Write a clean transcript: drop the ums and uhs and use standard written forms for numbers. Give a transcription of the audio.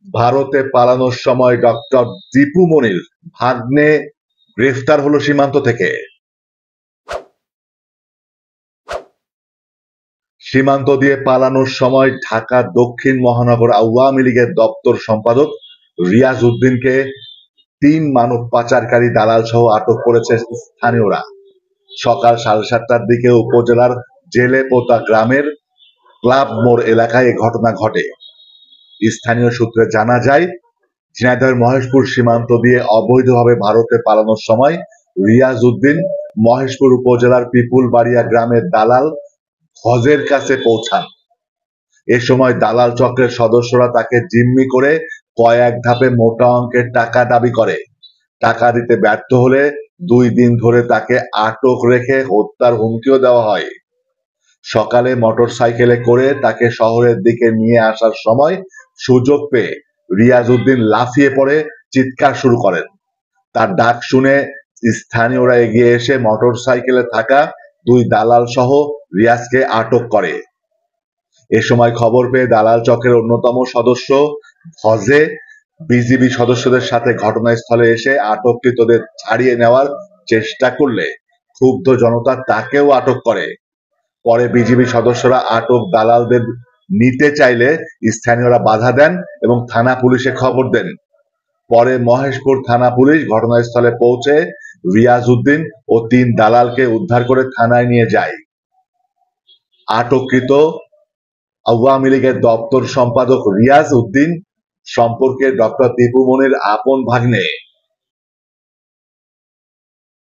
ভারতে পালানোর সময় ডক্টর দীপু মনির ভাগ্নে গ্রেফতার হলো সীমান্ত থেকে। সীমান্ত দিয়ে পালানোর সময় ঢাকা দক্ষিণ মহানগর আওয়ামী লীগের দপ্তর সম্পাদক রিয়াজ উদ্দিনকে ৩ মানব পাচারকারী দালাল সহ আটক করেছে স্থানীয়রা। সকাল 7:30টার দিকে উপজেলার জেলেপোতা গ্রামের ক্লাব মোড় এলাকায় এ ঘটনা ঘটে। স্থানীয় সূত্রে জানা যায়, ঝিনাইদহের মহেশপুর সীমান্ত দিয়ে অবৈধভাবে ভারতে পালানোর সময় রিয়াজ উদ্দিন মহেশপুর উপজেলার পিপুলবাড়িয়া গ্রামের দালাল হজের কাছে পৌঁছান। এ সময় দালাল চক্রের সদস্যরা তাকে জিম্মি করে কয়েক ধাপে মোটা অঙ্কের টাকা দাবি করে। টাকা দিতে ব্যর্থ হলে 2 দিন ধরে তাকে আটক রেখে হত্যার হুমকিও দেওয়া হয়। সকালে মোটরসাইকেলে করে তাকে শহরের দিকে নিয়ে আসার সময় সুযোগ পেয়ে রিয়াজ উদ্দিন লাফিয়ে পড়ে চিৎকার শুরু করেন। তার ডাক শুনে স্থানীয়রা এগিয়ে এসে মোটরসাইকেলে থাকা 2 দালাল সহ রিয়াজকে আটক করে। এ সময় খবর পেয়ে দালাল চক্রের অন্যতম সদস্য ফজে বিজিবি সদস্যদের সাথে ঘটনাস্থলে এসে আটককৃতদের ছাড়িয়ে নেওয়ার চেষ্টা করলে ক্ষুব্ধ জনতা তাকেও আটক করে। পরে বিজিবি সদস্যরা আটক দালালদের নিতে চাইলে স্থানীয়রা বাধা দেন এবং থানা পুলিশে খবর দেন। পরে মহেশপুর থানা পুলিশ ঘটনাস্থলে পৌঁছে রিয়াজ উদ্দিন ও 3 দালালকে উদ্ধার করে থানায় নিয়ে যায়। আটককৃত আওয়ামী লীগের দপ্তর সম্পাদক রিয়াজ উদ্দিন সম্পর্কে ডক্টর দীপু মনির আপন ভাগ্নে।